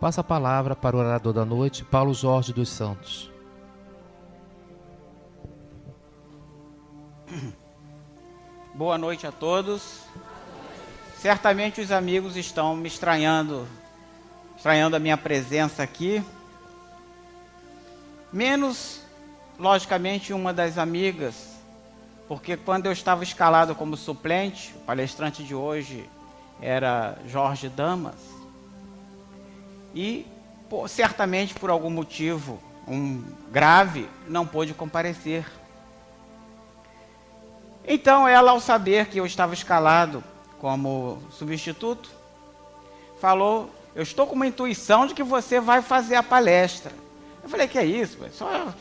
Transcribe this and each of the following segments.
Passa a palavra para o orador da noite, Paulo Jorge dos Santos. Boa noite a todos. Certamente os amigos estão me estranhando a minha presença aqui. Menos, logicamente, uma das amigas, porque quando eu estava escalado como suplente, o palestrante de hoje era Jorge Damas, e certamente por algum motivo grave não pôde comparecer. Então ela, ao saber que eu estava escalado como substituto, falou: eu estou com uma intuição de que você vai fazer a palestra. Eu falei: que é isso? Só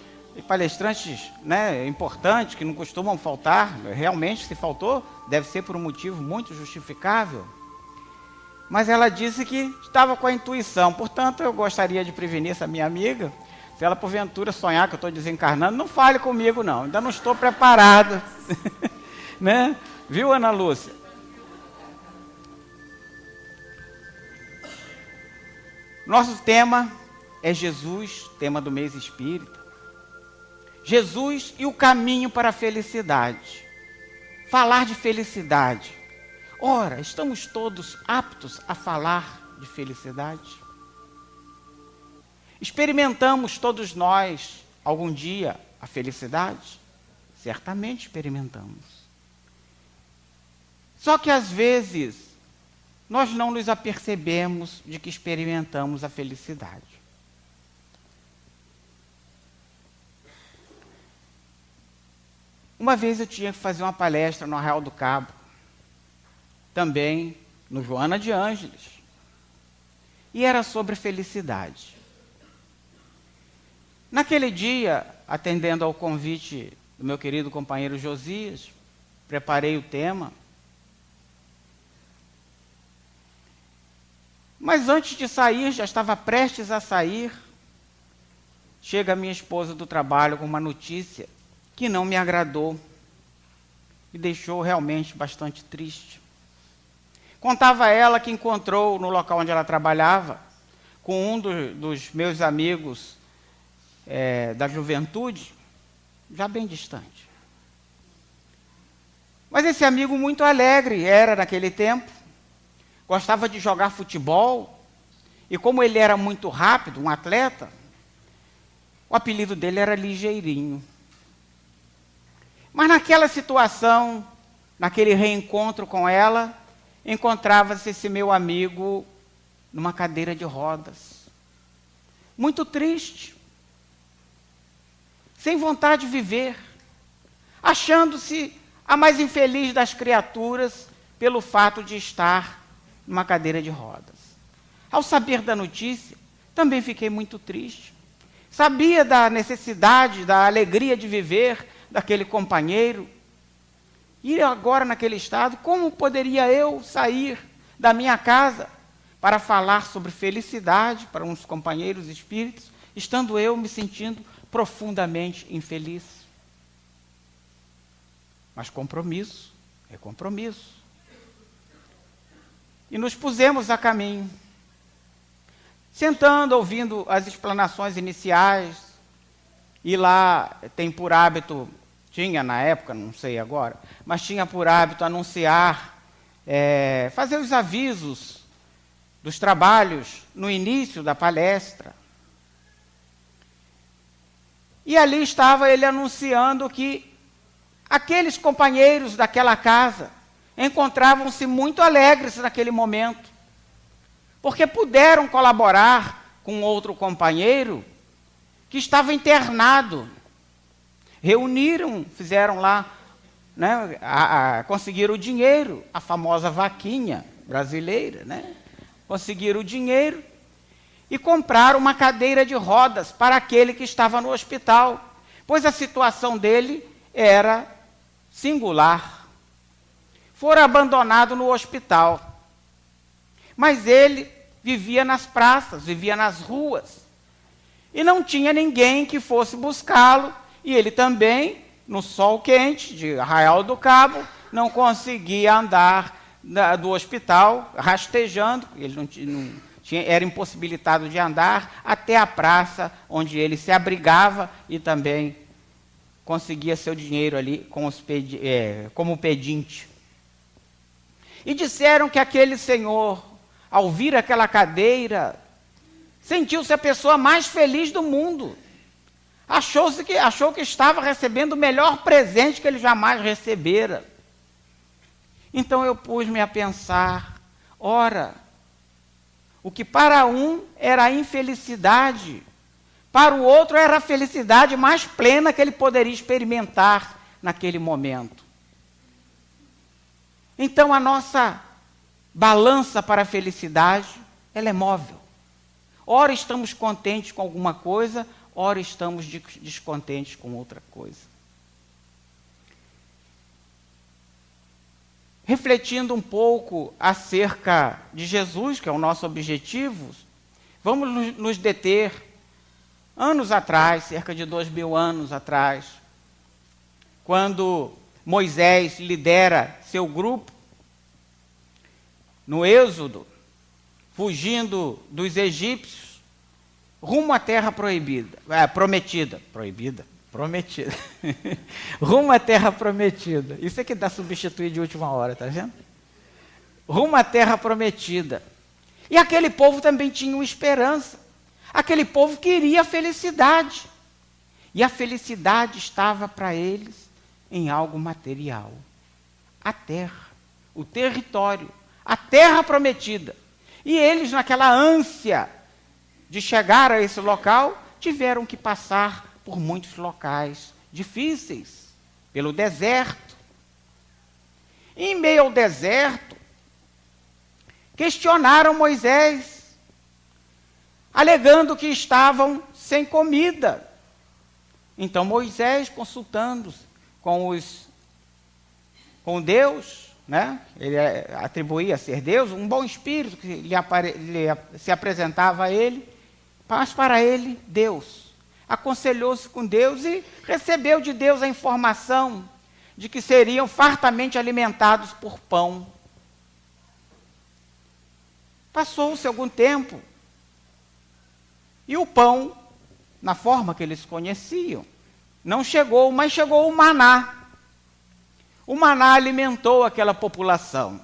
palestrantes, né, importantes que não costumam faltar. Realmente, se faltou, deve ser por um motivo muito justificável. Mas ela disse que estava com a intuição. Portanto, eu gostaria de prevenir essa minha amiga. Se ela porventura sonhar que eu estou desencarnando, não fale comigo não, ainda não estou preparado. Né? Viu, Ana Lúcia? Nosso tema é Jesus, tema do mês espírita. Jesus e o caminho para a felicidade. Falar de felicidade. Ora, estamos todos aptos a falar de felicidade? Experimentamos todos nós, algum dia, a felicidade? Certamente experimentamos. Só que às vezes, nós não nos apercebemos de que experimentamos a felicidade. Uma vez eu tinha que fazer uma palestra no Arraial do Cabo, também no Joana de Ângeles, e era sobre felicidade. Naquele dia, atendendo ao convite do meu querido companheiro Josias, preparei o tema. Mas antes de sair, já estava prestes a sair, chega a minha esposa do trabalho com uma notícia que não me agradou, me deixou realmente bastante triste. Contava ela que encontrou no local onde ela trabalhava, com um dos meus amigos da juventude, já bem distante. Mas esse amigo muito alegre era naquele tempo, gostava de jogar futebol, e como ele era muito rápido, um atleta, o apelido dele era Ligeirinho. Mas naquela situação, naquele reencontro com ela, encontrava-se esse meu amigo numa cadeira de rodas, muito triste, sem vontade de viver, achando-se a mais infeliz das criaturas pelo fato de estar numa cadeira de rodas. Ao saber da notícia, também fiquei muito triste. Sabia da necessidade, da alegria de viver daquele companheiro. E agora, naquele estado, como poderia eu sair da minha casa para falar sobre felicidade para uns companheiros espíritos, estando eu me sentindo profundamente infeliz? Mas compromisso é compromisso. E nos pusemos a caminho, sentando, ouvindo as explanações iniciais, e lá tem por hábito, tinha na época, não sei agora, mas tinha por hábito anunciar, fazer os avisos dos trabalhos no início da palestra. E ali estava ele anunciando que aqueles companheiros daquela casa encontravam-se muito alegres naquele momento, porque puderam colaborar com outro companheiro que estava internado. Reuniram, fizeram lá, né, conseguiram o dinheiro, a famosa vaquinha brasileira, né? Conseguiram o dinheiro e compraram uma cadeira de rodas para aquele que estava no hospital, pois a situação dele era singular. Fora abandonado no hospital. Mas ele vivia nas praças, vivia nas ruas. E não tinha ninguém que fosse buscá-lo. E ele também, no sol quente de Arraial do Cabo, não conseguia andar do hospital rastejando. Ele não era impossibilitado de andar até a praça onde ele se abrigava e também conseguia seu dinheiro ali como pedinte. E disseram que aquele senhor, ao vir aquela cadeira, sentiu-se a pessoa mais feliz do mundo. Achou que estava recebendo o melhor presente que ele jamais recebera. Então eu pus-me a pensar, ora, o que para um era a infelicidade, para o outro era a felicidade mais plena que ele poderia experimentar naquele momento. Então a nossa balança para a felicidade, ela é móvel. Ora estamos contentes com alguma coisa, ora estamos descontentes com outra coisa. Refletindo um pouco acerca de Jesus, que é o nosso objetivo, vamos nos deter anos atrás, cerca de 2000 anos atrás, quando Moisés lidera seu grupo no Êxodo, fugindo dos egípcios, rumo à terra prometida. Rumo à terra prometida. Isso é que dá substituir de última hora, tá vendo? Rumo à terra prometida. E aquele povo também tinha uma esperança. Aquele povo queria felicidade. E a felicidade estava para eles em algo material. A terra, o território, a terra prometida. E eles, naquela ânsia de chegar a esse local, tiveram que passar por muitos locais difíceis, pelo deserto. E em meio ao deserto, questionaram Moisés, alegando que estavam sem comida. Então Moisés, consultando-se com Deus, né? Ele atribuía a ser Deus, um bom espírito que se apresentava a ele, mas para ele, Deus. Aconselhou-se com Deus e recebeu de Deus a informação de que seriam fartamente alimentados por pão. Passou-se algum tempo e o pão, na forma que eles conheciam, não chegou, mas chegou o maná. O maná alimentou aquela população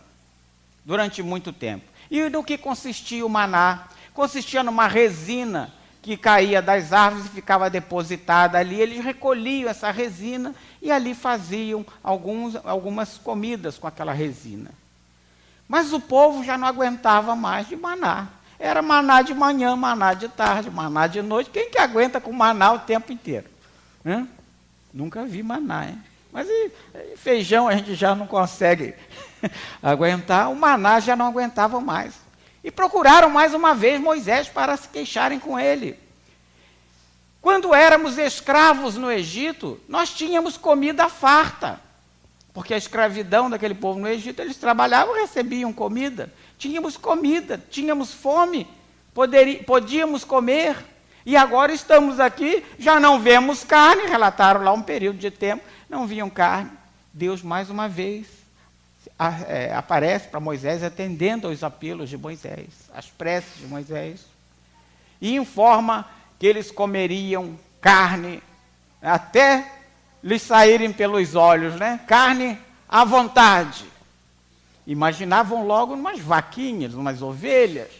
durante muito tempo. E do que consistia o maná? Consistia numa resina que caía das árvores e ficava depositada ali. Eles recolhiam essa resina e ali faziam algumas comidas com aquela resina. Mas o povo já não aguentava mais de maná. Era maná de manhã, maná de tarde, maná de noite. Quem que aguenta com maná o tempo inteiro? Nunca vi maná, hein? Mas feijão a gente já não consegue aguentar, o maná já não aguentava mais. E procuraram mais uma vez Moisés para se queixarem com ele. Quando éramos escravos no Egito, nós tínhamos comida farta. Porque a escravidão daquele povo no Egito, eles trabalhavam e recebiam comida. Tínhamos comida, tínhamos fome, podíamos comer. E agora estamos aqui, já não vemos carne, relataram lá um período de tempo, não viam carne. Deus, mais uma vez, aparece para Moisés, atendendo aos apelos de Moisés, às preces de Moisés, e informa que eles comeriam carne, até lhes saírem pelos olhos, né? Carne à vontade. Imaginavam logo umas vaquinhas, umas ovelhas,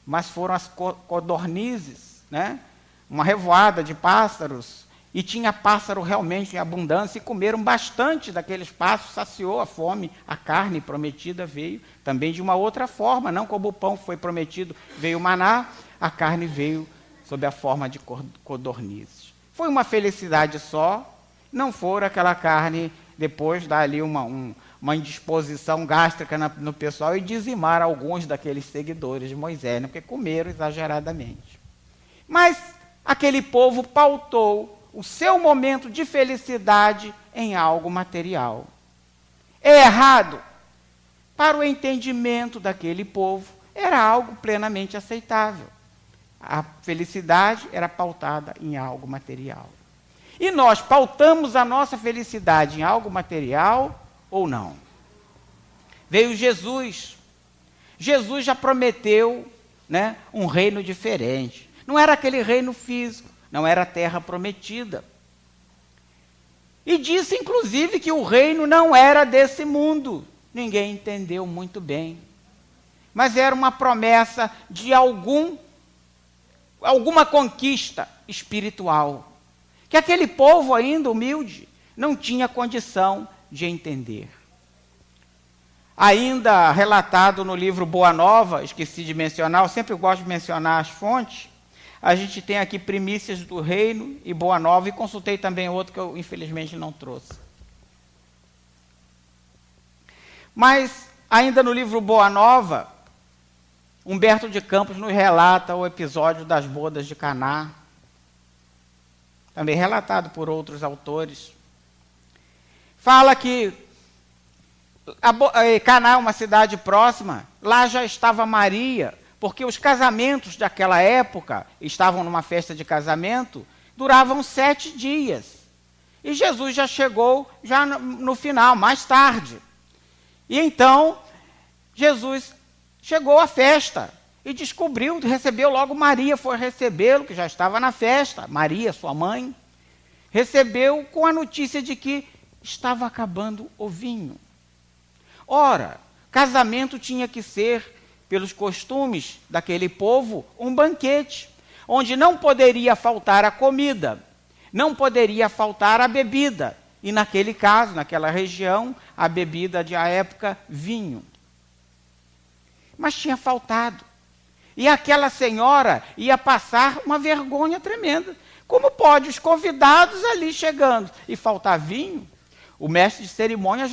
mas foram as codornizes, né? Uma revoada de pássaros, e tinha pássaro realmente em abundância, e comeram bastante daqueles pássaros, saciou a fome. A carne prometida veio também de uma outra forma, não como o pão foi prometido, veio o maná, a carne veio sob a forma de codornizes. Foi uma felicidade só, não for aquela carne, depois dá ali uma indisposição gástrica no pessoal e dizimar alguns daqueles seguidores de Moisés, né? Porque comeram exageradamente. Mas aquele povo pautou o seu momento de felicidade em algo material. É errado? Para o entendimento daquele povo, era algo plenamente aceitável. A felicidade era pautada em algo material. E nós pautamos a nossa felicidade em algo material ou não? Veio Jesus. Jesus já prometeu né, um reino diferente. Não era aquele reino físico, não era a terra prometida. E disse, inclusive, que o reino não era desse mundo. Ninguém entendeu muito bem. Mas era uma promessa de alguma conquista espiritual, que aquele povo ainda humilde não tinha condição de entender. Ainda relatado no livro Boa Nova, esqueci de mencionar, eu sempre gosto de mencionar as fontes, a gente tem aqui Primícias do Reino e Boa Nova, e consultei também outro que eu infelizmente não trouxe. Mas, ainda no livro Boa Nova, Humberto de Campos nos relata o episódio das bodas de Caná, também relatado por outros autores. Fala que Caná é uma cidade próxima, lá já estava Maria, porque os casamentos daquela época, estavam numa festa de casamento, duravam 7 dias. E Jesus já chegou já no final, mais tarde. E então, Jesus chegou à festa e descobriu, recebeu logo Maria, foi recebê-lo, que já estava na festa, Maria, sua mãe, recebeu com a notícia de que estava acabando o vinho. Ora, casamento tinha que ser, pelos costumes daquele povo, um banquete, onde não poderia faltar a comida, não poderia faltar a bebida, e naquele caso, naquela região, a bebida de a época, vinho. Mas tinha faltado. E aquela senhora ia passar uma vergonha tremenda. Como pode os convidados ali chegando e faltar vinho? O mestre de cerimônias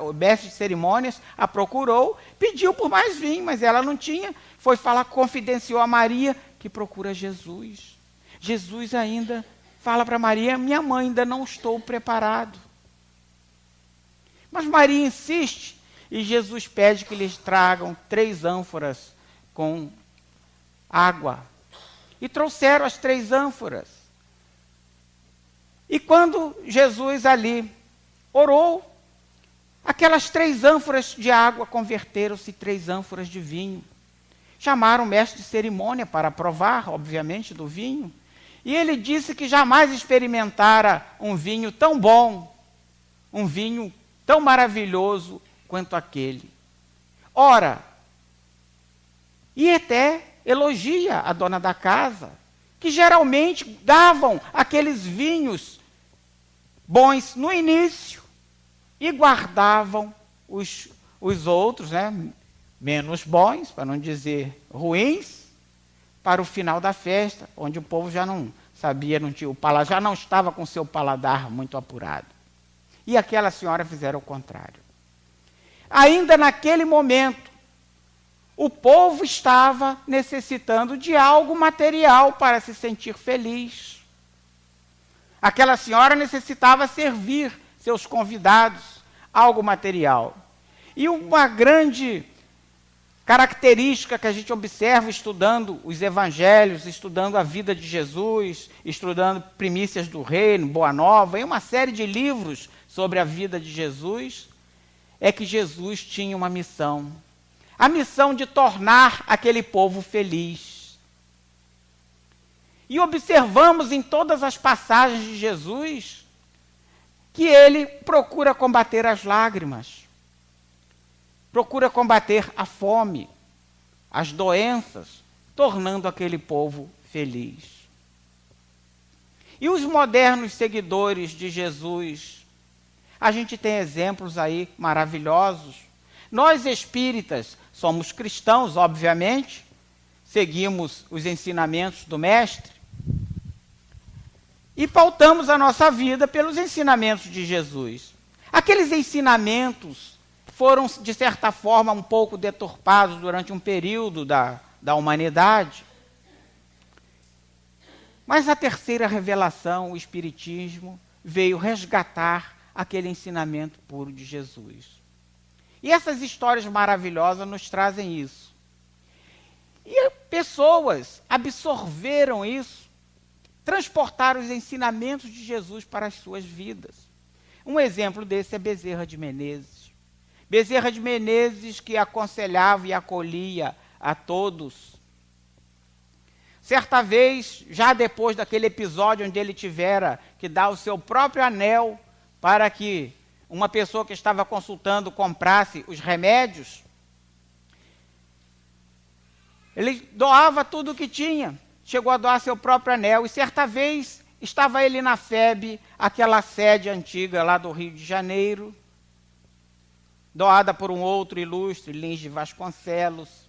o mestre de cerimônias a procurou, pediu por mais vinho, mas ela não tinha. Foi falar, confidenciou a Maria, que procura Jesus. Jesus ainda fala para Maria, minha mãe, ainda não estou preparado. Mas Maria insiste, e Jesus pede que lhes tragam 3 ânforas com água. E trouxeram as 3 ânforas. E quando Jesus ali orou, aquelas 3 ânforas de água converteram-se em 3 ânforas de vinho. Chamaram o mestre de cerimônia para provar, obviamente, do vinho. E ele disse que jamais experimentara um vinho tão bom, um vinho tão maravilhoso quanto aquele. Ora, e até elogia a dona da casa, que geralmente davam aqueles vinhos bons no início e guardavam os outros, né, menos bons, para não dizer ruins, para o final da festa, onde o povo já não sabia, já não estava com seu paladar muito apurado. E aquela senhora fizeram o contrário. Ainda naquele momento, o povo estava necessitando de algo material para se sentir feliz. Aquela senhora necessitava servir seus convidados, algo material. E uma grande característica que a gente observa estudando os evangelhos, estudando a vida de Jesus, estudando Primícias do Reino, Boa Nova, e uma série de livros sobre a vida de Jesus, é que Jesus tinha uma missão. A missão de tornar aquele povo feliz. E observamos em todas as passagens de Jesus que ele procura combater as lágrimas, procura combater a fome, as doenças, tornando aquele povo feliz. E os modernos seguidores de Jesus, a gente tem exemplos aí maravilhosos. Nós espíritas somos cristãos, obviamente, seguimos os ensinamentos do Mestre e pautamos a nossa vida pelos ensinamentos de Jesus. Aqueles ensinamentos foram, de certa forma, um pouco deturpados durante um período da humanidade. Mas a terceira revelação, o Espiritismo, veio resgatar aquele ensinamento puro de Jesus. E essas histórias maravilhosas nos trazem isso. E pessoas absorveram isso, transportaram os ensinamentos de Jesus para as suas vidas. Um exemplo desse é Bezerra de Menezes. Bezerra de Menezes, que aconselhava e acolhia a todos. Certa vez, já depois daquele episódio onde ele tivera que dar o seu próprio anel para que uma pessoa que estava consultando comprasse os remédios, ele doava tudo o que tinha, chegou a doar seu próprio anel, e certa vez estava ele na FEB, aquela sede antiga lá do Rio de Janeiro, doada por um outro ilustre, Lins de Vasconcelos.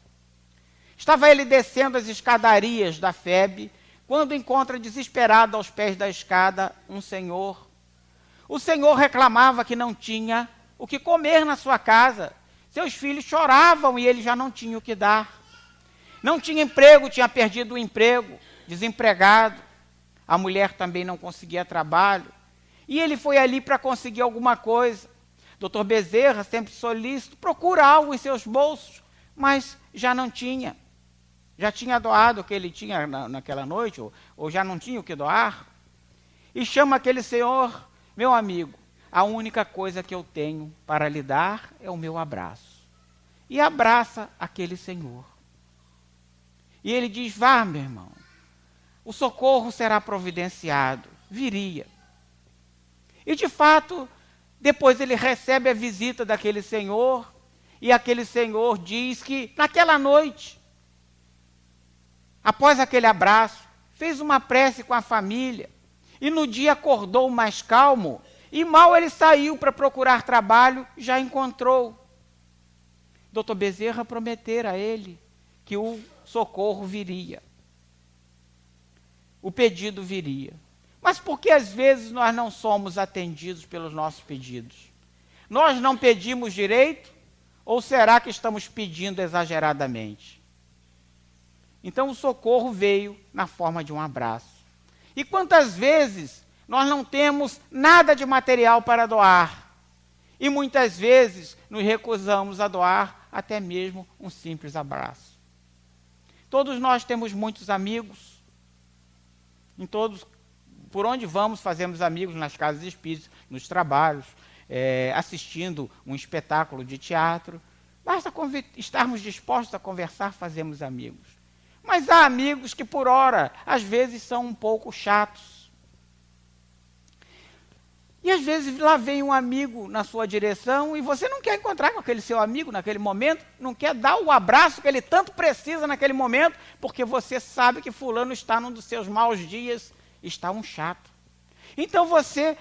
Estava ele descendo as escadarias da FEB, quando encontra desesperado aos pés da escada um senhor. O senhor reclamava que não tinha o que comer na sua casa. Seus filhos choravam e ele já não tinha o que dar. Não tinha emprego, tinha perdido o emprego, desempregado. A mulher também não conseguia trabalho. E ele foi ali para conseguir alguma coisa. Dr. Bezerra, sempre solícito, procura algo em seus bolsos, mas já não tinha. Já tinha doado o que ele tinha naquela noite, ou já não tinha o que doar. E chama aquele senhor, meu amigo, a única coisa que eu tenho para lhe dar é o meu abraço. E abraça aquele senhor. E ele diz, vá, meu irmão, o socorro será providenciado. Viria. E de fato, depois ele recebe a visita daquele senhor, e aquele senhor diz que naquela noite, após aquele abraço, fez uma prece com a família, e no dia acordou mais calmo, e mal ele saiu para procurar trabalho, já encontrou. Dr. Bezerra prometera a ele que o socorro viria. O pedido viria. Mas por que às vezes nós não somos atendidos pelos nossos pedidos? Nós não pedimos direito? Ou será que estamos pedindo exageradamente? Então o socorro veio na forma de um abraço. E quantas vezes nós não temos nada de material para doar? E muitas vezes nos recusamos a doar até mesmo um simples abraço. Todos nós temos muitos amigos. Por onde vamos, fazemos amigos nas casas espíritas, nos trabalhos, assistindo um espetáculo de teatro. Basta estarmos dispostos a conversar, fazemos amigos. Mas há amigos que, por hora, às vezes são um pouco chatos. E às vezes lá vem um amigo na sua direção e você não quer encontrar com aquele seu amigo naquele momento, não quer dar o abraço que ele tanto precisa naquele momento, porque você sabe que fulano está num dos seus maus dias, está um chato. Então você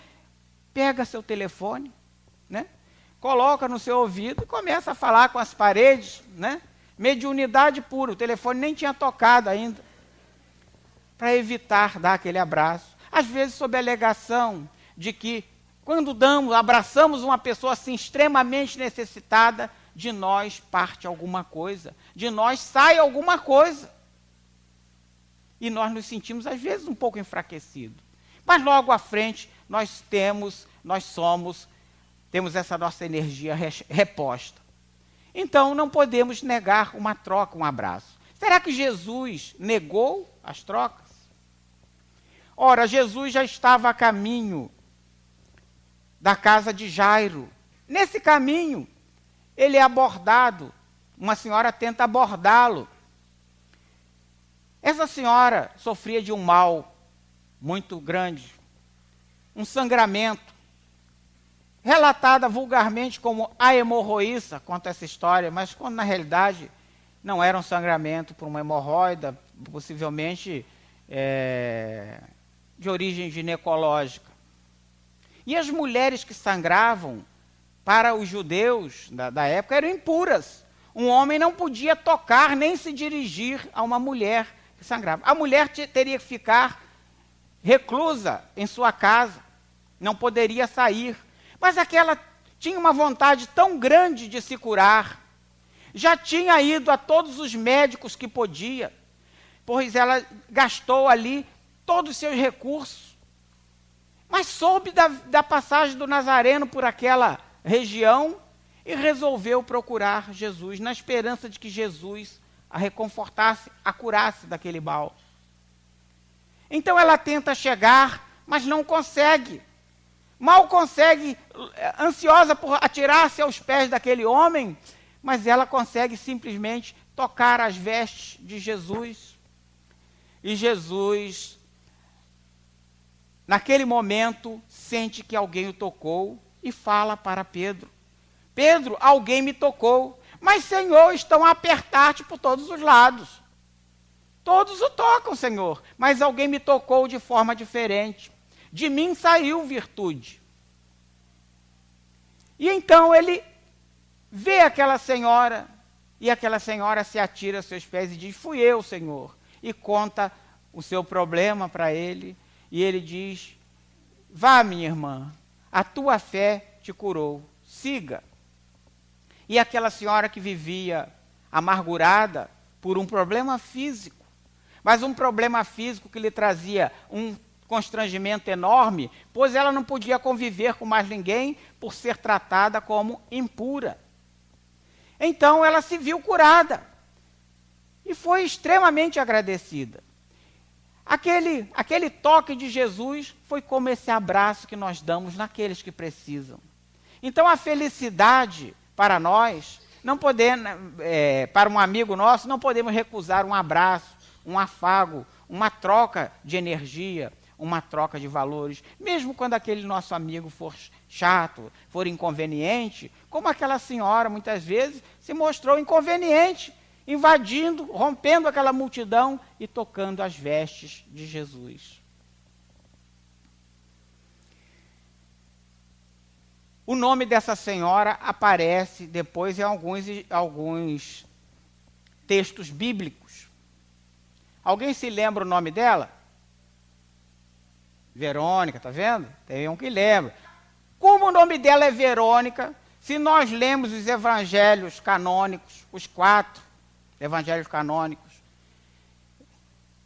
pega seu telefone, né? Coloca no seu ouvido e começa a falar com as paredes, né? Mediunidade pura, o telefone nem tinha tocado ainda, para evitar dar aquele abraço. Às vezes sob a alegação de que quando abraçamos uma pessoa assim extremamente necessitada, de nós parte alguma coisa, de nós sai alguma coisa. E nós nos sentimos às vezes um pouco enfraquecidos. Mas logo à frente temos essa nossa energia reposta. Então, não podemos negar uma troca, um abraço. Será que Jesus negou as trocas? Ora, Jesus já estava a caminho da casa de Jairo. Nesse caminho, ele é abordado. Uma senhora tenta abordá-lo. Essa senhora sofria de um mal muito grande, um sangramento, relatada vulgarmente como a hemorroíça, conta essa história, mas quando na realidade não era um sangramento por uma hemorroida, possivelmente de origem ginecológica. E as mulheres que sangravam, para os judeus da época, eram impuras. Um homem não podia tocar nem se dirigir a uma mulher que sangrava. A mulher teria que ficar reclusa em sua casa, não poderia sair. Mas aquela tinha uma vontade tão grande de se curar, já tinha ido a todos os médicos que podia, pois ela gastou ali todos os seus recursos, mas soube da passagem do Nazareno por aquela região e resolveu procurar Jesus, na esperança de que Jesus a reconfortasse, a curasse daquele mal. Então ela tenta chegar, mas não consegue. Mal consegue, ansiosa por atirar-se aos pés daquele homem, mas ela consegue simplesmente tocar as vestes de Jesus. E Jesus, naquele momento, sente que alguém o tocou e fala para Pedro: Pedro, alguém me tocou. Mas, Senhor, estão a apertar-te por todos os lados. Todos o tocam, Senhor, mas alguém me tocou de forma diferente. De mim saiu virtude. E então ele vê aquela senhora, e aquela senhora se atira aos seus pés e diz: fui eu, Senhor. E conta o seu problema para ele, e ele diz: vá, minha irmã, a tua fé te curou, siga. E aquela senhora que vivia amargurada por um problema físico, mas um problema físico que lhe trazia um constrangimento enorme, pois ela não podia conviver com mais ninguém por ser tratada como impura. Então ela se viu curada e foi extremamente agradecida. Aquele toque de Jesus foi como esse abraço que nós damos naqueles que precisam. Então a felicidade para nós, não podemos, para um amigo nosso, não podemos recusar um abraço, um afago, uma troca de energia, uma troca de valores, mesmo quando aquele nosso amigo for chato, for inconveniente, como aquela senhora muitas vezes se mostrou inconveniente, invadindo, rompendo aquela multidão e tocando as vestes de Jesus. O nome dessa senhora aparece depois em alguns textos bíblicos. Alguém se lembra o nome dela? Verônica, tá vendo? Tem um que lembra. Como o nome dela é Verônica, se nós lemos os evangelhos canônicos, os 4 evangelhos canônicos,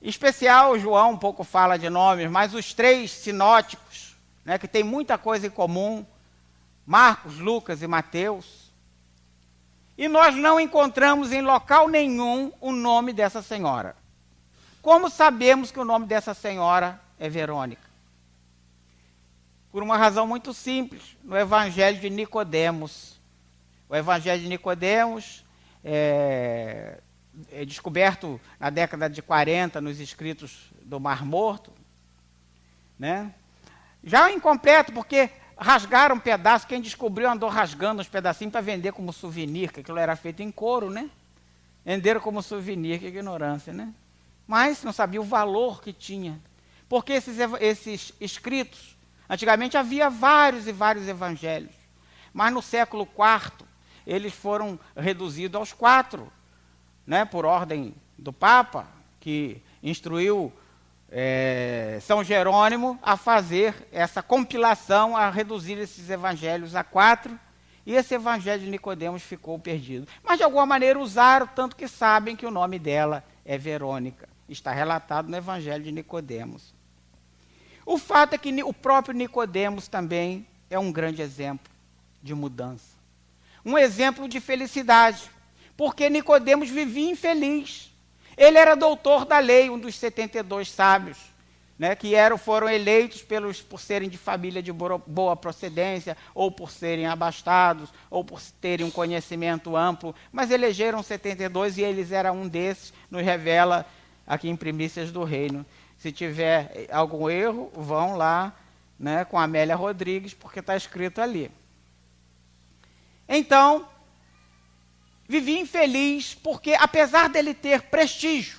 em especial João um pouco fala de nomes, mas os 3 sinóticos, né, que tem muita coisa em comum, Marcos, Lucas e Mateus, e nós não encontramos em local nenhum o nome dessa senhora. Como sabemos que o nome dessa senhora é Verônica? Por uma razão muito simples, no Evangelho de Nicodemos. O Evangelho de Nicodemos é descoberto na década de 40 nos escritos do Mar Morto, né? Já incompleto, porque rasgaram um pedaço, quem descobriu andou rasgando uns pedacinhos para vender como souvenir, que aquilo era feito em couro, né? Venderam como souvenir, que ignorância, né? Mas não sabia o valor que tinha. Porque esses escritos, antigamente havia vários e vários evangelhos, mas no século IV eles foram reduzidos aos 4, né, por ordem do Papa, que instruiu São Jerônimo a fazer essa compilação, a reduzir esses evangelhos a 4, e esse evangelho de Nicodemos ficou perdido. Mas de alguma maneira usaram, tanto que sabem que o nome dela é Verônica. Está relatado no evangelho de Nicodemos. O fato é que o próprio Nicodemos também é um grande exemplo de mudança. Um exemplo de felicidade, porque Nicodemos vivia infeliz. Ele era doutor da lei, um dos 72 sábios, né, que foram eleitos por serem de família de boa procedência, ou por serem abastados, ou por terem um conhecimento amplo, mas elegeram 72 e eles eram um desses, nos revela aqui em Primícias do Reino. Se tiver algum erro, vão lá, né, com a Amélia Rodrigues, porque está escrito ali. Então, vivia infeliz, porque apesar dele ter prestígio,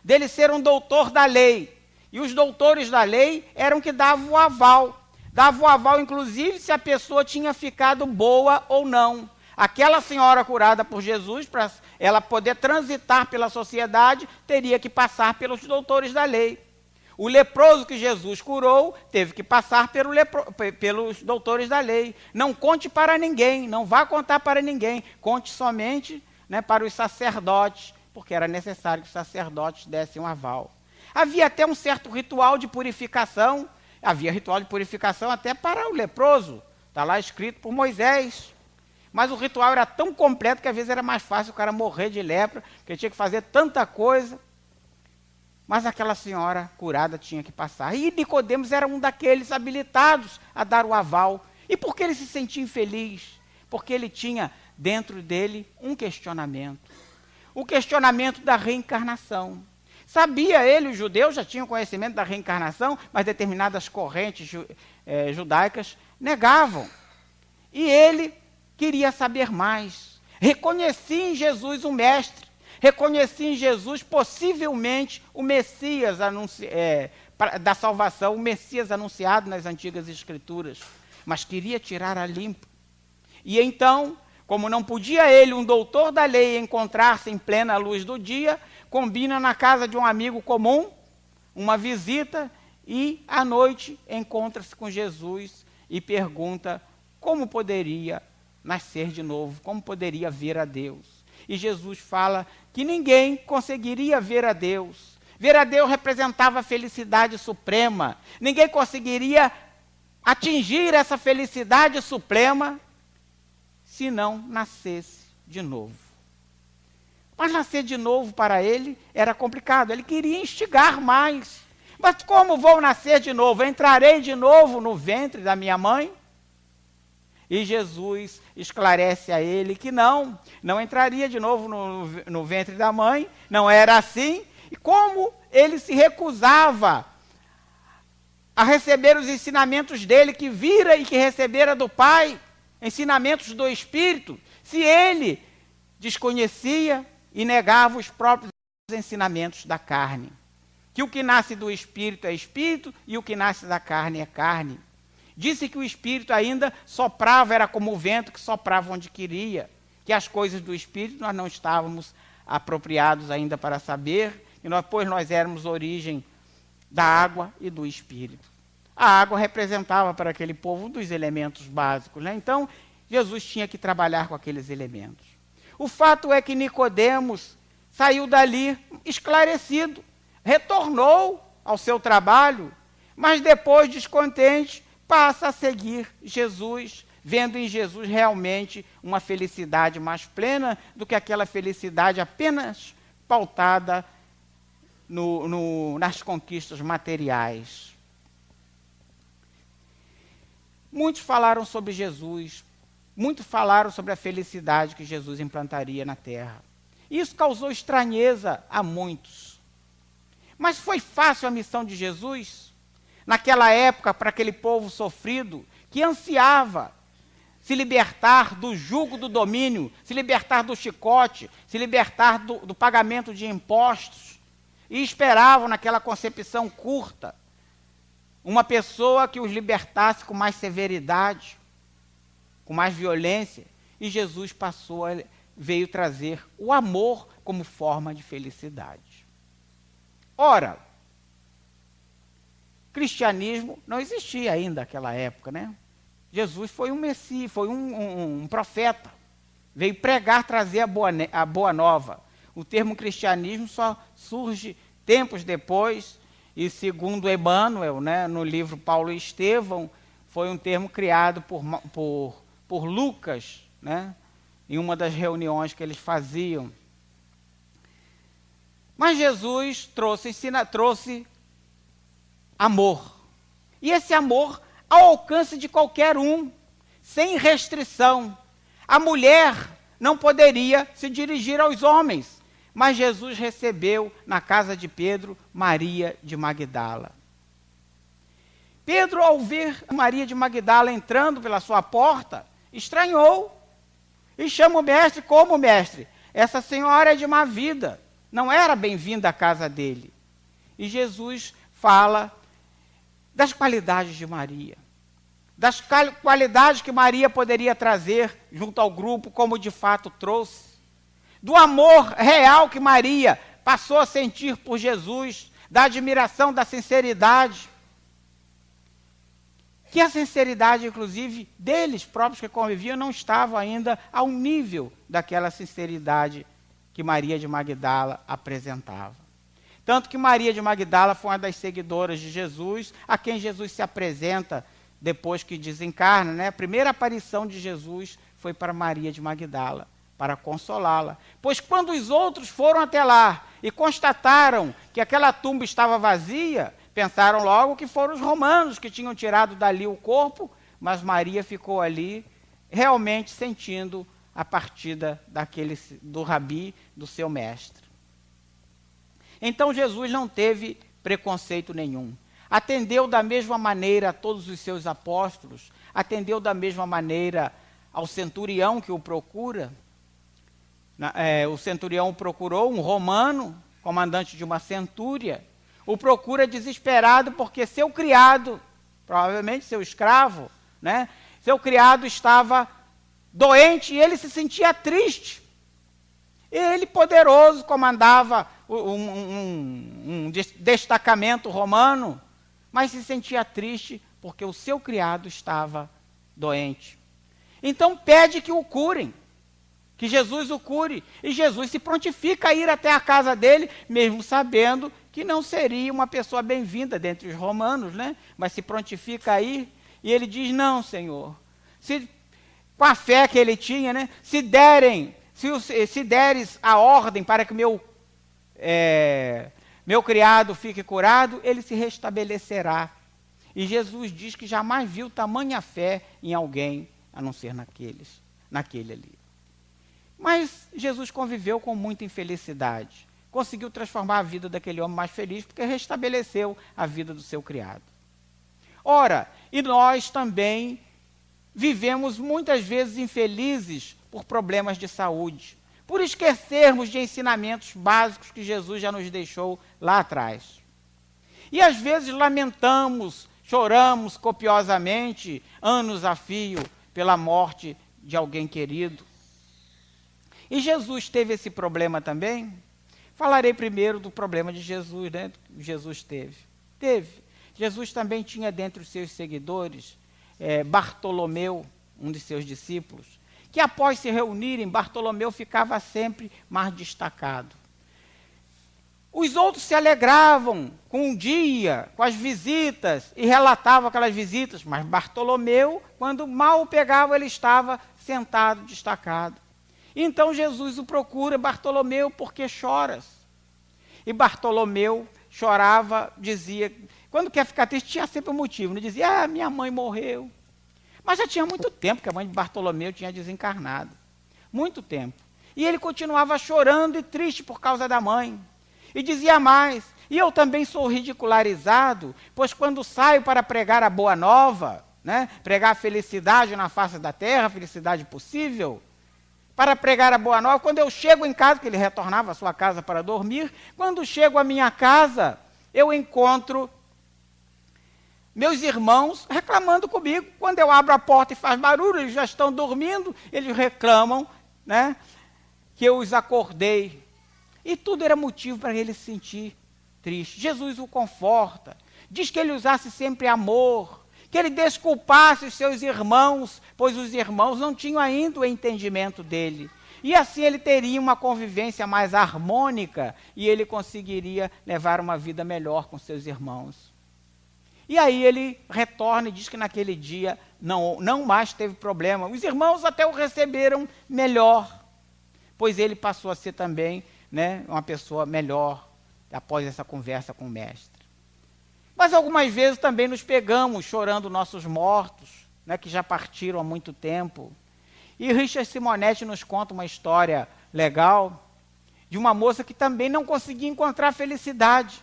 dele ser um doutor da lei, e os doutores da lei eram que davam o aval. Davam o aval, inclusive, se a pessoa tinha ficado boa ou não. Aquela senhora curada por Jesus, para ela poder transitar pela sociedade, teria que passar pelos doutores da lei. O leproso que Jesus curou teve que passar pelos doutores da lei. Não conte para ninguém, não vá contar para ninguém. Conte somente, né, para os sacerdotes, porque era necessário que os sacerdotes dessem um aval. Havia até um certo ritual de purificação. Havia ritual de purificação até para o leproso. Está lá escrito por Moisés. Mas o ritual era tão completo que às vezes era mais fácil o cara morrer de lepra, porque tinha que fazer tanta coisa. Mas aquela senhora curada tinha que passar. E Nicodemos era um daqueles habilitados a dar o aval. E por que ele se sentia infeliz? Porque ele tinha dentro dele um questionamento. O questionamento da reencarnação. Sabia ele, os judeus já tinham conhecimento da reencarnação, mas determinadas correntes judaicas negavam. E ele queria saber mais. Reconhecia em Jesus o Mestre. Reconhecia em Jesus possivelmente o Messias da salvação, o Messias anunciado nas antigas Escrituras. Mas queria tirar a limpo. E então, como não podia ele, um doutor da lei, encontrar-se em plena luz do dia, combina na casa de um amigo comum, uma visita, e à noite encontra-se com Jesus e pergunta como poderia nascer de novo, como poderia ver a Deus. E Jesus fala que ninguém conseguiria ver a Deus. Ver a Deus representava a felicidade suprema. Ninguém conseguiria atingir essa felicidade suprema se não nascesse de novo. Mas nascer de novo para ele era complicado. Ele queria instigar mais. Mas como vou nascer de novo? Entrarei de novo no ventre da minha mãe? E Jesus esclarece a ele que não entraria de novo no ventre da mãe, não era assim. E como ele se recusava a receber os ensinamentos dele, que vira e que recebera do Pai, ensinamentos do Espírito, se ele desconhecia e negava os próprios ensinamentos da carne. Que o que nasce do Espírito é Espírito e o que nasce da carne é carne. Disse que o Espírito ainda soprava, era como o vento que soprava onde queria, que as coisas do Espírito nós não estávamos apropriados ainda para saber, pois nós éramos origem da água e do Espírito. A água representava para aquele povo um dos elementos básicos, né? Então, Jesus tinha que trabalhar com aqueles elementos. O fato é que Nicodemos saiu dali esclarecido, retornou ao seu trabalho, mas depois, descontente, passa a seguir Jesus, vendo em Jesus realmente uma felicidade mais plena do que aquela felicidade apenas pautada nas conquistas materiais. Muitos falaram sobre Jesus, muitos falaram sobre a felicidade que Jesus implantaria na terra. Isso causou estranheza a muitos. Mas foi fácil a missão de Jesus? Naquela época, para aquele povo sofrido, que ansiava se libertar do jugo do domínio, se libertar do chicote, se libertar do pagamento de impostos, e esperavam naquela concepção curta, uma pessoa que os libertasse com mais severidade, com mais violência, e Jesus veio trazer o amor como forma de felicidade. Ora, cristianismo não existia ainda naquela época, né? Jesus foi um Messias, foi um profeta. Veio pregar, trazer a boa nova. O termo cristianismo só surge tempos depois, e segundo Emmanuel, né, no livro Paulo e Estevão, foi um termo criado por Lucas, né, em uma das reuniões que eles faziam. Mas Jesus trouxe amor. E esse amor ao alcance de qualquer um, sem restrição. A mulher não poderia se dirigir aos homens, mas Jesus recebeu na casa de Pedro Maria de Magdala. Pedro, ao ver Maria de Magdala entrando pela sua porta, estranhou e chama o mestre como mestre. Essa senhora é de má vida, não era bem-vinda à casa dele. E Jesus fala das qualidades de Maria, das qualidades que Maria poderia trazer junto ao grupo, como de fato trouxe, do amor real que Maria passou a sentir por Jesus, da admiração, da sinceridade, que a sinceridade, inclusive, deles próprios que conviviam, não estava ainda ao nível daquela sinceridade que Maria de Magdala apresentava. Tanto que Maria de Magdala foi uma das seguidoras de Jesus, a quem Jesus se apresenta depois que desencarna, né? A primeira aparição de Jesus foi para Maria de Magdala, para consolá-la. Pois quando os outros foram até lá e constataram que aquela tumba estava vazia, pensaram logo que foram os romanos que tinham tirado dali o corpo, mas Maria ficou ali realmente sentindo a partida do rabi, do seu mestre. Então Jesus não teve preconceito nenhum. Atendeu da mesma maneira a todos os seus apóstolos, atendeu da mesma maneira ao centurião que o procura. O centurião o procurou, um romano, comandante de uma centúria, o procura desesperado porque seu criado, provavelmente seu escravo, né, seu criado estava doente e ele se sentia triste. Ele, poderoso, comandava um destacamento romano, mas se sentia triste porque o seu criado estava doente. Então pede que o curem, que Jesus o cure. E Jesus se prontifica a ir até a casa dele, mesmo sabendo que não seria uma pessoa bem-vinda dentre os romanos, né? Mas se prontifica a ir, e ele diz: não, Senhor, com a fé que ele tinha, né? Se deres a ordem para que meu criado fique curado, ele se restabelecerá. E Jesus diz que jamais viu tamanha fé em alguém, a não ser naquele ali. Mas Jesus conviveu com muita infelicidade. Conseguiu transformar a vida daquele homem mais feliz, porque restabeleceu a vida do seu criado. Ora, e nós também vivemos muitas vezes infelizes por problemas de saúde, por esquecermos de ensinamentos básicos que Jesus já nos deixou lá atrás. E às vezes lamentamos, choramos copiosamente, anos a fio, pela morte de alguém querido. E Jesus teve esse problema também? Falarei primeiro do problema de Jesus, né? Jesus teve. Jesus também tinha dentre os seus seguidores Bartolomeu, um de seus discípulos, que após se reunirem, Bartolomeu ficava sempre mais destacado. Os outros se alegravam com o dia, com as visitas, e relatavam aquelas visitas, mas Bartolomeu, quando mal o pegava, ele estava sentado, destacado. Então Jesus o procura: Bartolomeu, por que choras? E Bartolomeu chorava, dizia, quando quer ficar triste, tinha sempre um motivo, não dizia: minha mãe morreu. Mas já tinha muito tempo que a mãe de Bartolomeu tinha desencarnado. Muito tempo. E ele continuava chorando e triste por causa da mãe. E dizia mais: e eu também sou ridicularizado, pois quando saio para pregar a boa nova, né, pregar a felicidade na face da terra, a felicidade possível, para pregar a boa nova, quando eu chego em casa, que ele retornava à sua casa para dormir, quando chego à minha casa, eu encontro meus irmãos reclamando comigo. Quando eu abro a porta e faz barulho, eles já estão dormindo, eles reclamam, né, que eu os acordei. E tudo era motivo para ele se sentir triste. Jesus o conforta, diz que ele usasse sempre amor, que ele desculpasse os seus irmãos, pois os irmãos não tinham ainda o entendimento dele. E assim ele teria uma convivência mais harmônica e ele conseguiria levar uma vida melhor com seus irmãos. E aí ele retorna e diz que naquele dia não mais teve problema. Os irmãos até o receberam melhor, pois ele passou a ser também, né, uma pessoa melhor após essa conversa com o mestre. Mas algumas vezes também nos pegamos chorando nossos mortos, né, que já partiram há muito tempo. E Richard Simonetti nos conta uma história legal de uma moça que também não conseguia encontrar felicidade.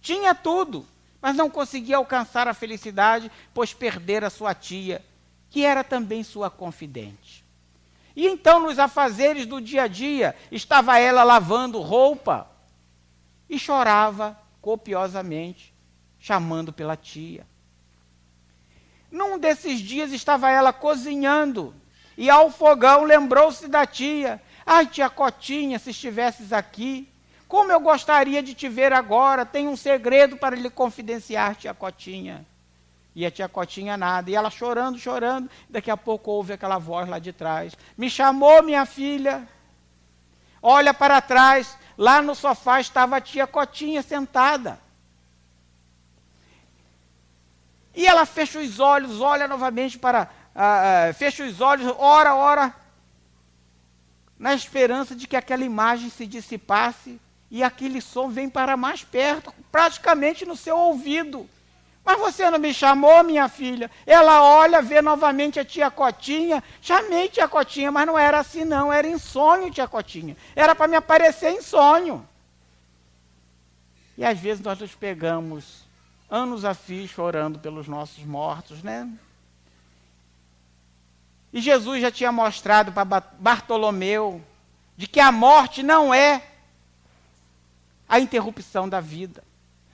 Tinha tudo, mas não conseguia alcançar a felicidade, pois perdera sua tia, que era também sua confidente. E então, nos afazeres do dia a dia, estava ela lavando roupa e chorava copiosamente, chamando pela tia. Num desses dias estava ela cozinhando e ao fogão lembrou-se da tia. Ai, tia Cotinha, se estivesses aqui, como eu gostaria de te ver agora, tenho um segredo para lhe confidenciar, tia Cotinha. E a tia Cotinha nada, e ela chorando, daqui a pouco ouve aquela voz lá de trás: me chamou, minha filha? Olha para trás, lá no sofá estava a tia Cotinha sentada. E ela fecha os olhos, olha novamente fecha os olhos, ora, na esperança de que aquela imagem se dissipasse, e aquele som vem para mais perto, praticamente no seu ouvido. Mas você não me chamou, minha filha? Ela olha, vê novamente a tia Cotinha. Chamei tia Cotinha, mas não era assim não, era em sonho, tia Cotinha. Era para me aparecer em sonho. E às vezes nós nos pegamos anos a fio chorando pelos nossos mortos, né? E Jesus já tinha mostrado para Bartolomeu de que a morte não é a interrupção da vida.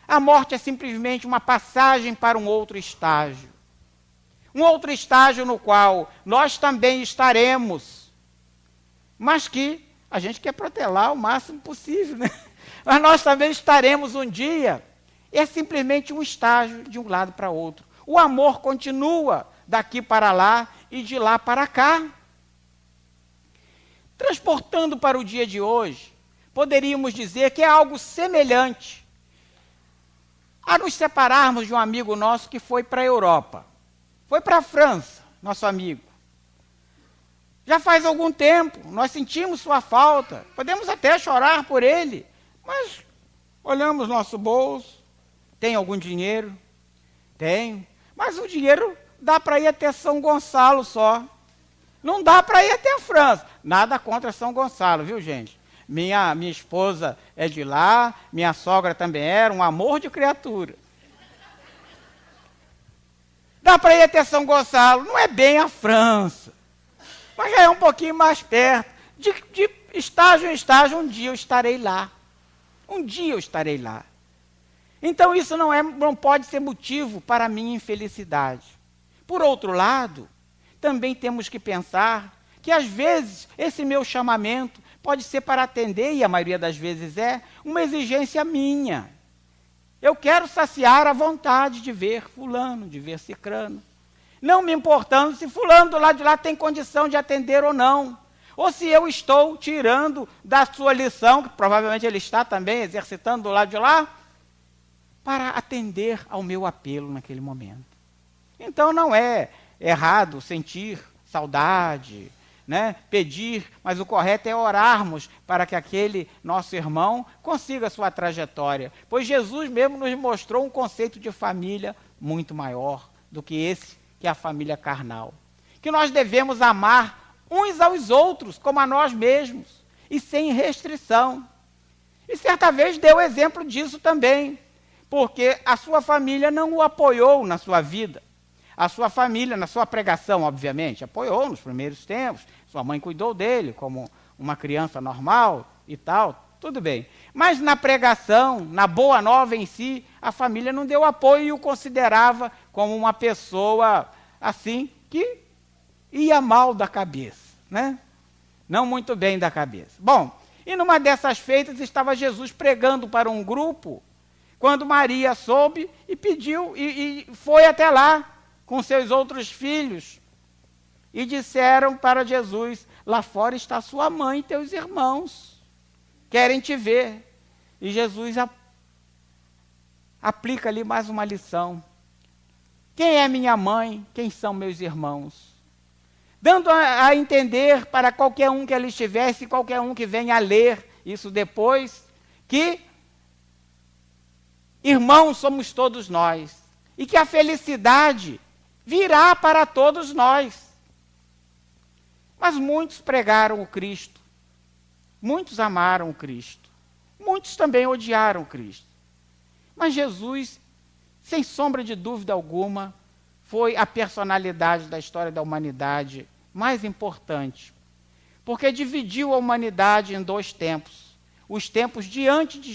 A morte é simplesmente uma passagem para um outro estágio. Um outro estágio no qual nós também estaremos, mas que a gente quer protelar o máximo possível, né? Mas nós também estaremos um dia. É simplesmente um estágio de um lado para outro. O amor continua daqui para lá e de lá para cá. Transportando para o dia de hoje, poderíamos dizer que é algo semelhante a nos separarmos de um amigo nosso que foi para a Europa. Foi para a França, nosso amigo. Já faz algum tempo, nós sentimos sua falta, podemos até chorar por ele, mas olhamos nosso bolso, tem algum dinheiro? Tem, mas o dinheiro dá para ir até São Gonçalo só. Não dá para ir até a França. Nada contra São Gonçalo, viu, gente? Minha esposa é de lá, minha sogra também era, um amor de criatura. Dá para ir até São Gonçalo, não é bem a França, mas já é um pouquinho mais perto. De estágio em estágio, um dia eu estarei lá. Um dia eu estarei lá. Então isso não pode ser motivo para a minha infelicidade. Por outro lado, também temos que pensar que às vezes esse meu chamamento pode ser para atender, e a maioria das vezes é, uma exigência minha. Eu quero saciar a vontade de ver fulano, de ver cicrano. Não me importando se fulano do lado de lá tem condição de atender ou não. Ou se eu estou tirando da sua lição, que provavelmente ele está também exercitando do lado de lá, para atender ao meu apelo naquele momento. Então não é errado sentir saudade, né, pedir, mas o correto é orarmos para que aquele nosso irmão consiga a sua trajetória. Pois Jesus mesmo nos mostrou um conceito de família muito maior do que esse, que é a família carnal. Que nós devemos amar uns aos outros, como a nós mesmos, e sem restrição. E certa vez deu exemplo disso também, porque a sua família não o apoiou na sua vida. A sua família, na sua pregação, obviamente, apoiou nos primeiros tempos. Sua mãe cuidou dele como uma criança normal e tal, tudo bem. Mas na pregação, na boa nova em si, a família não deu apoio e o considerava como uma pessoa, assim, que ia mal da cabeça, né? Não muito bem da cabeça. Bom, e numa dessas feitas estava Jesus pregando para um grupo, quando Maria soube e pediu, e foi até lá, com seus outros filhos, e disseram para Jesus: lá fora está sua mãe e teus irmãos, querem te ver. E Jesus aplica ali mais uma lição. Quem é minha mãe? Quem são meus irmãos? Dando a entender para qualquer um que ali estivesse, qualquer um que venha a ler isso depois, que irmãos somos todos nós, e que a felicidade virá para todos nós. Mas muitos pregaram o Cristo, muitos amaram o Cristo, muitos também odiaram o Cristo. Mas Jesus, sem sombra de dúvida alguma, foi a personalidade da história da humanidade mais importante, porque dividiu a humanidade em dois tempos: os tempos antes de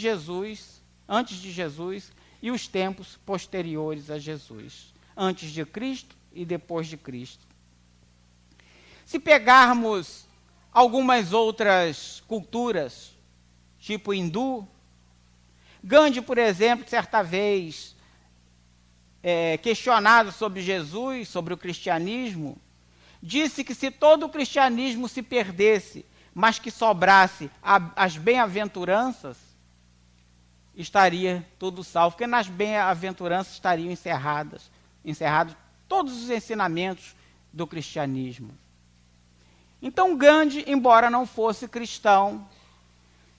Jesus, e os tempos posteriores a Jesus. Antes de Cristo e depois de Cristo. Se pegarmos algumas outras culturas, tipo hindu, Gandhi, por exemplo, certa vez, questionado sobre Jesus, sobre o cristianismo, disse que se todo o cristianismo se perdesse, mas que sobrasse as bem-aventuranças, estaria tudo salvo, porque nas bem-aventuranças estariam encerrados todos os ensinamentos do cristianismo. Então Gandhi, embora não fosse cristão,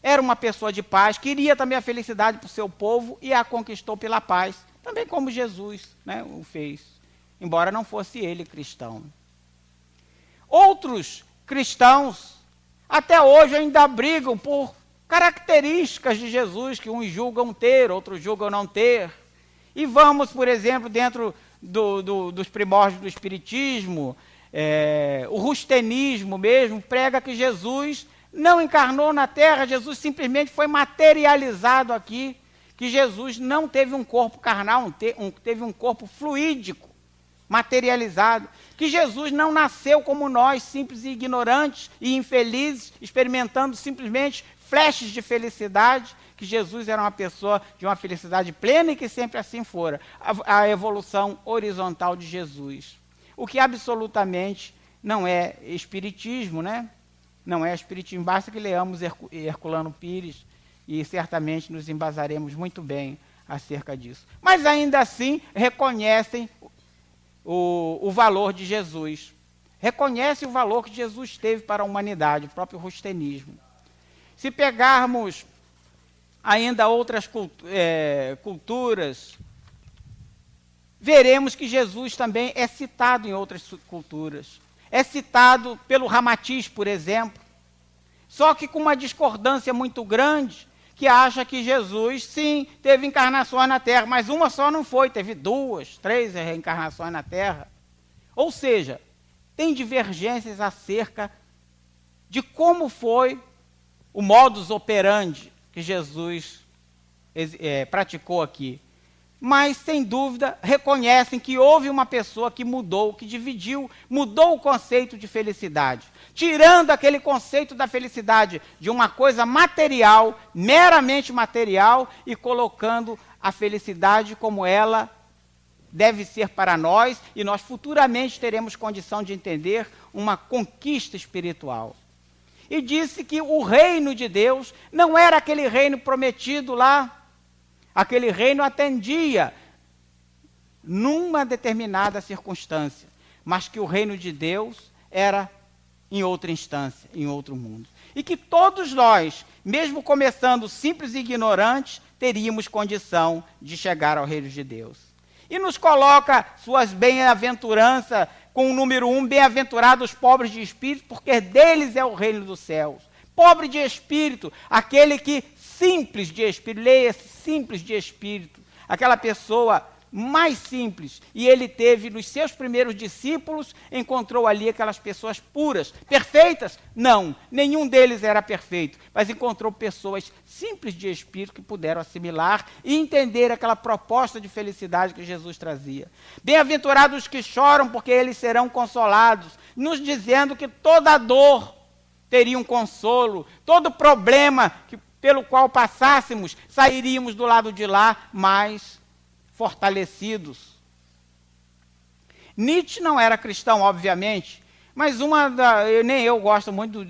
era uma pessoa de paz, queria também a felicidade para o seu povo e a conquistou pela paz, também como Jesus, né, o fez, embora não fosse ele cristão. Outros cristãos até hoje ainda brigam por características de Jesus que uns julgam ter, outros julgam não ter. E vamos, por exemplo, dentro dos primórdios do Espiritismo, o rustenismo mesmo prega que Jesus não encarnou na Terra, Jesus simplesmente foi materializado aqui, que Jesus não teve um corpo carnal, teve um corpo fluídico, materializado, que Jesus não nasceu como nós, simples e ignorantes e infelizes, experimentando simplesmente flashes de felicidade, que Jesus era uma pessoa de uma felicidade plena e que sempre assim fora. A evolução horizontal de Jesus. O que absolutamente não é espiritismo, né? Não é espiritismo. Basta que leamos Herculano Pires e certamente nos embasaremos muito bem acerca disso. Mas ainda assim reconhecem o valor de Jesus. Reconhecem o valor que Jesus teve para a humanidade, o próprio rustenismo. Se pegarmos ainda outras culturas, veremos que Jesus também é citado em outras culturas. É citado pelo Ramatiz, por exemplo, só que com uma discordância muito grande, que acha que Jesus, sim, teve encarnações na Terra, mas uma só não foi, teve 2, 3 reencarnações na Terra. Ou seja, tem divergências acerca de como foi o modus operandi que Jesus praticou aqui. Mas, sem dúvida, reconhecem que houve uma pessoa que mudou, que dividiu, mudou o conceito de felicidade, tirando aquele conceito da felicidade de uma coisa material, meramente material, e colocando a felicidade como ela deve ser para nós, e nós futuramente teremos condição de entender uma conquista espiritual. E disse que o reino de Deus não era aquele reino prometido lá. Aquele reino atendia numa determinada circunstância, mas que o reino de Deus era em outra instância, em outro mundo. E que todos nós, mesmo começando simples e ignorantes, teríamos condição de chegar ao reino de Deus. E nos coloca suas bem-aventuranças com o número 1, bem-aventurados os pobres de espírito, porque deles é o reino dos céus. Pobre de espírito, aquele que simples de espírito, leia-se simples de espírito, aquela pessoa mais simples, e ele teve nos seus primeiros discípulos, encontrou ali aquelas pessoas puras, perfeitas? Não, nenhum deles era perfeito, mas encontrou pessoas simples de espírito que puderam assimilar e entender aquela proposta de felicidade que Jesus trazia. Bem-aventurados os que choram, porque eles serão consolados, nos dizendo que toda dor teria um consolo, todo problema pelo qual passássemos, sairíamos do lado de lá mais fortalecidos. Nietzsche não era cristão, obviamente, mas nem eu gosto muito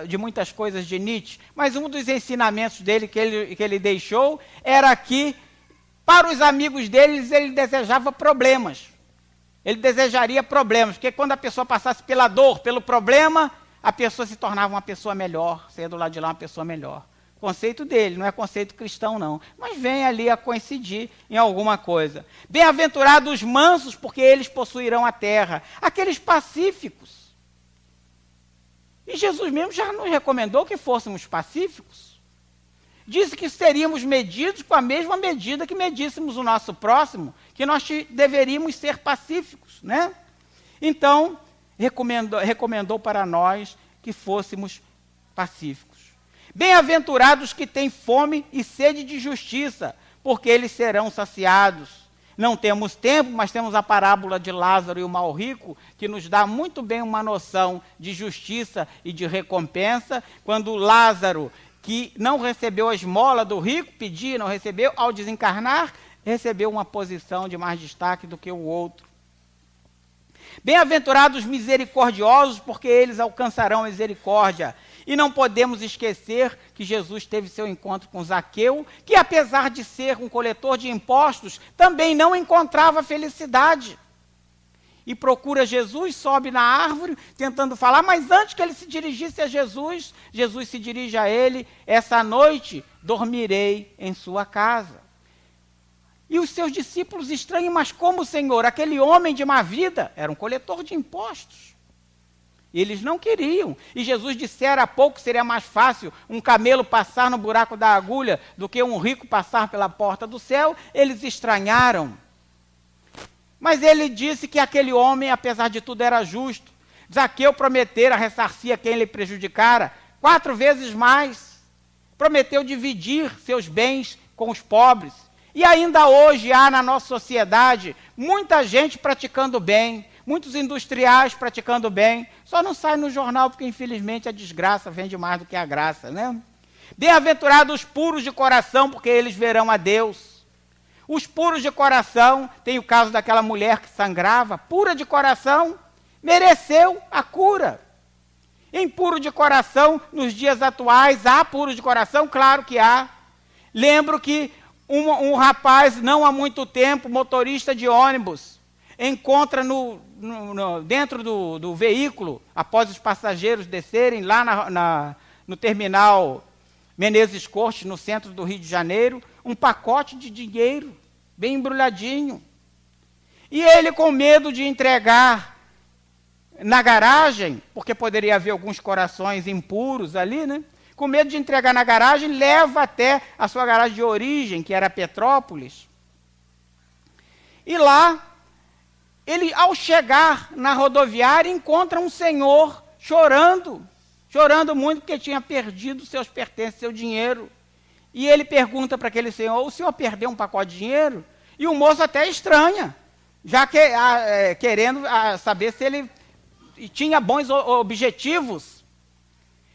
de muitas coisas de Nietzsche, mas um dos ensinamentos dele que ele deixou era que, para os amigos deles, ele desejava problemas. Ele desejaria problemas, porque quando a pessoa passasse pela dor, pelo problema, a pessoa se tornava uma pessoa melhor, saia do lado de lá uma pessoa melhor. Conceito dele, não é conceito cristão não, mas vem ali a coincidir em alguma coisa. Bem-aventurados os mansos, porque eles possuirão a terra. Aqueles pacíficos. E Jesus mesmo já nos recomendou que fôssemos pacíficos. Disse que seríamos medidos com a mesma medida que medíssemos o nosso próximo, que nós deveríamos ser pacíficos, né? Então, recomendou para nós que fôssemos pacíficos. Bem-aventurados que têm fome e sede de justiça, porque eles serão saciados. Não temos tempo, mas temos a parábola de Lázaro e o mal rico, que nos dá muito bem uma noção de justiça e de recompensa, quando Lázaro, que não recebeu a esmola do rico, pedia, não recebeu, ao desencarnar, recebeu uma posição de mais destaque do que o outro. Bem-aventurados misericordiosos, porque eles alcançarão a misericórdia. E não podemos esquecer que Jesus teve seu encontro com Zaqueu, que apesar de ser um coletor de impostos, também não encontrava felicidade. E procura Jesus, sobe na árvore, tentando falar, mas antes que ele se dirigisse a Jesus, Jesus se dirige a ele: essa noite dormirei em sua casa. E os seus discípulos estranham, mas como, Senhor? Aquele homem de má vida era um coletor de impostos. Eles não queriam. E Jesus dissera há pouco que seria mais fácil um camelo passar no buraco da agulha do que um rico passar pela porta do céu. Eles estranharam. Mas ele disse que aquele homem, apesar de tudo, era justo. Zaqueu prometera ressarcir a quem lhe prejudicara 4 vezes mais. Prometeu dividir seus bens com os pobres. E ainda hoje há na nossa sociedade muita gente praticando bem, muitos industriais praticando bem, só não sai no jornal porque infelizmente a desgraça vende mais do que a graça, né? Bem-aventurados os puros de coração, porque eles verão a Deus. Os puros de coração, tem o caso daquela mulher que sangrava, pura de coração, mereceu a cura. Impuro de coração, nos dias atuais, há puro de coração? Claro que há. Lembro que um rapaz, não há muito tempo, motorista de ônibus, encontra dentro do veículo, após os passageiros descerem lá no terminal Menezes Cortes, no centro do Rio de Janeiro, um pacote de dinheiro, bem embrulhadinho. E ele, com medo de entregar na garagem, porque poderia haver alguns corações impuros ali, né? Com medo de entregar na garagem, leva até a sua garagem de origem, que era Petrópolis. E lá, ele, ao chegar na rodoviária, encontra um senhor chorando muito, porque tinha perdido seus pertences, seu dinheiro. E ele pergunta para aquele senhor: o senhor perdeu um pacote de dinheiro? E o moço até estranha, já que, querendo saber se ele tinha bons objetivos.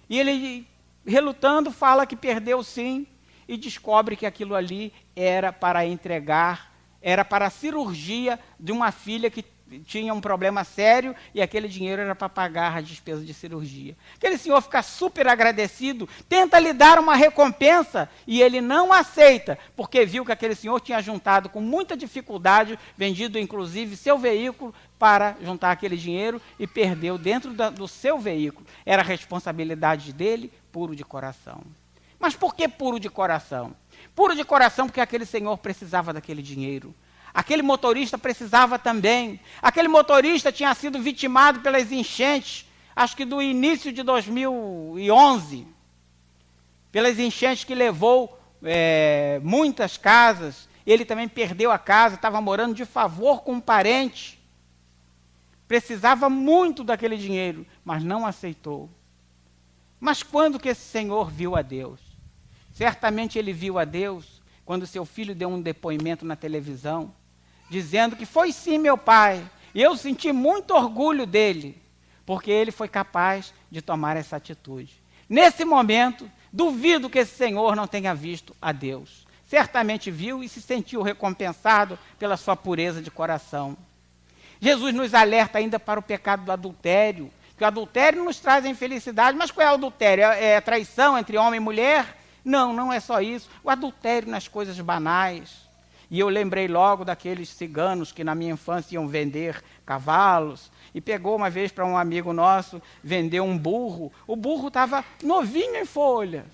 E ele, relutando, fala que perdeu sim, e descobre que aquilo ali era para entregar, era para a cirurgia de uma filha que tinha um problema sério, e aquele dinheiro era para pagar a despesa de cirurgia. Aquele senhor fica super agradecido, tenta lhe dar uma recompensa, e ele não aceita, porque viu que aquele senhor tinha juntado com muita dificuldade, vendido inclusive seu veículo para juntar aquele dinheiro, e perdeu dentro do seu veículo. Era a responsabilidade dele, puro de coração. Mas por que puro de coração? Puro de coração porque aquele senhor precisava daquele dinheiro. Aquele motorista precisava também. Aquele motorista tinha sido vitimado pelas enchentes, acho que do início de 2011, pelas enchentes que levou muitas casas. Ele também perdeu a casa, estava morando de favor com um parente. Precisava muito daquele dinheiro, mas não aceitou. Mas quando que esse senhor viu a Deus? Certamente ele viu a Deus quando seu filho deu um depoimento na televisão, dizendo que foi sim meu pai, e eu senti muito orgulho dele, porque ele foi capaz de tomar essa atitude. Nesse momento, duvido que esse senhor não tenha visto a Deus. Certamente viu e se sentiu recompensado pela sua pureza de coração. Jesus nos alerta ainda para o pecado do adultério, que o adultério nos traz a infelicidade. Mas qual é o adultério? É traição entre homem e mulher? Não, não é só isso. O adultério nas coisas banais. E eu lembrei logo daqueles ciganos que na minha infância iam vender cavalos, e pegou uma vez para um amigo nosso vender um burro. O burro estava novinho em folha,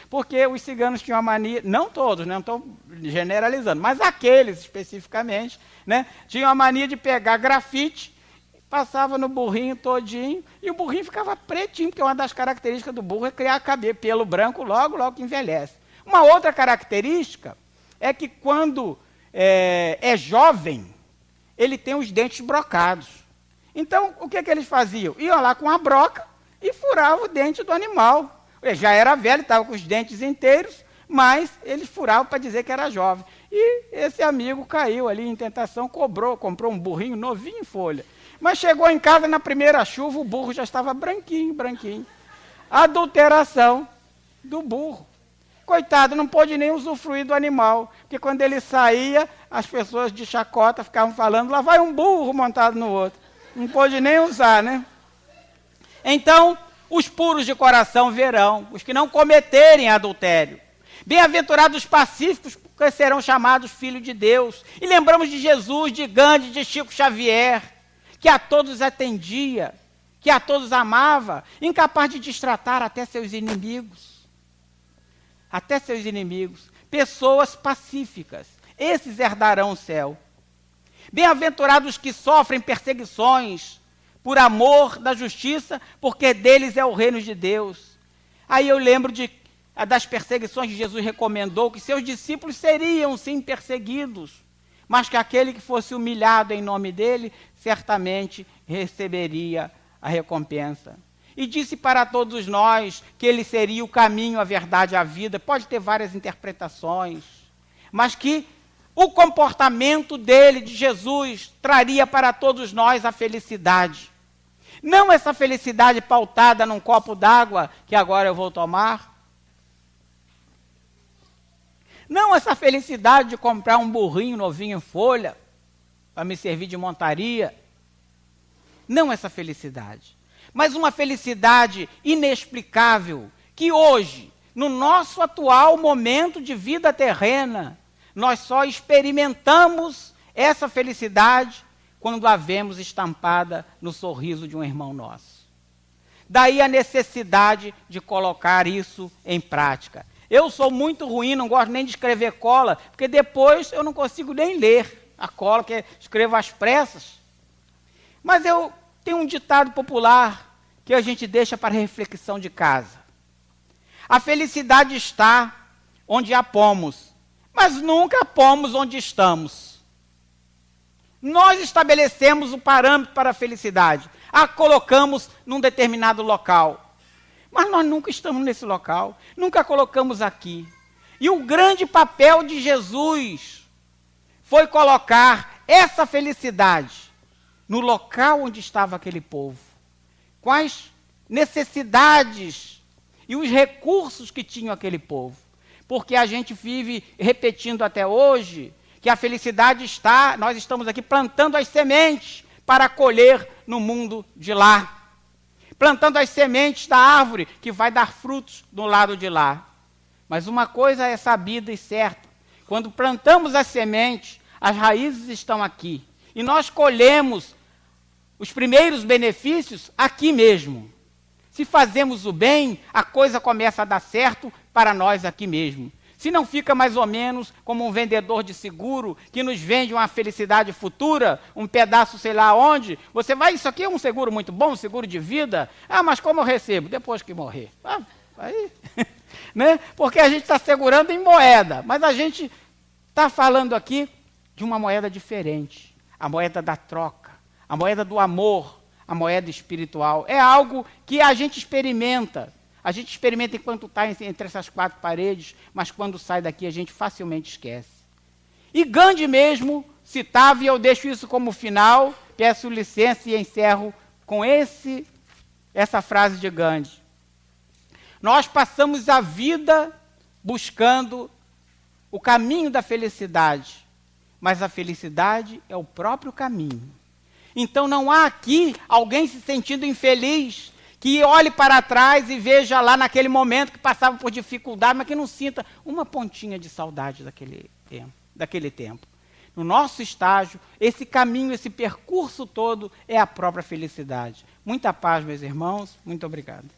porque os ciganos tinham a mania, não todos, não estou generalizando, mas aqueles especificamente, né, tinham a mania de pegar grafite, passava no burrinho todinho, e o burrinho ficava pretinho, porque uma das características do burro é criar pelo branco logo que envelhece. Uma outra característica é que quando é jovem, ele tem os dentes brocados. Então, o que eles faziam? Iam lá com a broca e furavam o dente do animal. Ele já era velho, estava com os dentes inteiros, mas eles furavam para dizer que era jovem. E esse amigo caiu ali em tentação, comprou um burrinho novinho em folha. Mas chegou em casa na primeira chuva, o burro já estava branquinho. Adulteração do burro. Coitado, não pôde nem usufruir do animal, porque quando ele saía, as pessoas de chacota ficavam falando: lá vai um burro montado no outro. Não pôde nem usar, né? Então, os puros de coração verão, os que não cometerem adultério. Bem-aventurados os pacíficos, porque serão chamados filhos de Deus. E lembramos de Jesus, de Gandhi, de Chico Xavier, que a todos atendia, que a todos amava, incapaz de destratar até seus inimigos. Pessoas pacíficas. esses herdarão o céu. Bem-aventurados os que sofrem perseguições por amor da justiça, porque deles é o reino de Deus. Aí eu lembro das perseguições que Jesus recomendou, que seus discípulos seriam sim perseguidos, mas que aquele que fosse humilhado em nome dele, certamente receberia a recompensa. E disse para todos nós que ele seria o caminho, a verdade e a vida. Pode ter várias interpretações, mas que o comportamento dele, de Jesus, traria para todos nós a felicidade. Não essa felicidade pautada num copo d'água, que agora eu vou tomar. Não essa felicidade de comprar um burrinho novinho em folha, para me servir de montaria. Não essa felicidade. Mas uma felicidade inexplicável, que hoje, no nosso atual momento de vida terrena, nós só experimentamos essa felicidade quando a vemos estampada no sorriso de um irmão nosso. Daí a necessidade de colocar isso em prática. Eu sou muito ruim, não gosto nem de escrever cola, porque depois eu não consigo nem ler a cola, que escrevo às pressas. Mas eu tenho um ditado popular que a gente deixa para reflexão de casa. A felicidade está onde a pomos, mas nunca pomos onde estamos. Nós estabelecemos o parâmetro para a felicidade, a colocamos num determinado local. Mas nós nunca estamos nesse local, nunca colocamos aqui. E o grande papel de Jesus foi colocar essa felicidade no local onde estava aquele povo. Quais necessidades e os recursos que tinha aquele povo. Porque a gente vive repetindo até hoje que a felicidade está, nós estamos aqui plantando as sementes para colher no mundo de lá. Plantando as sementes da árvore que vai dar frutos do lado de lá. Mas uma coisa é sabida e certa. Quando plantamos as sementes, as raízes estão aqui. E nós colhemos os primeiros benefícios aqui mesmo. Se fazemos o bem, a coisa começa a dar certo para nós aqui mesmo. Se não fica mais ou menos como um vendedor de seguro que nos vende uma felicidade futura, um pedaço sei lá onde, você vai, isso aqui é um seguro muito bom, um seguro de vida. Ah, mas como eu recebo? Depois que morrer. Ah, aí, né? Porque a gente está segurando em moeda, mas a gente está falando aqui de uma moeda diferente, a moeda da troca, a moeda do amor, a moeda espiritual. É algo que a gente experimenta. A gente experimenta enquanto está entre essas quatro paredes, mas quando sai daqui a gente facilmente esquece. E Gandhi mesmo citava, e eu deixo isso como final, peço licença e encerro com essa frase de Gandhi. Nós passamos a vida buscando o caminho da felicidade, mas a felicidade é o próprio caminho. Então não há aqui alguém se sentindo infeliz, que olhe para trás e veja lá naquele momento que passava por dificuldade, mas que não sinta uma pontinha de saudade daquele tempo. No nosso estágio, esse caminho, esse percurso todo é a própria felicidade. Muita paz, meus irmãos. Muito obrigado.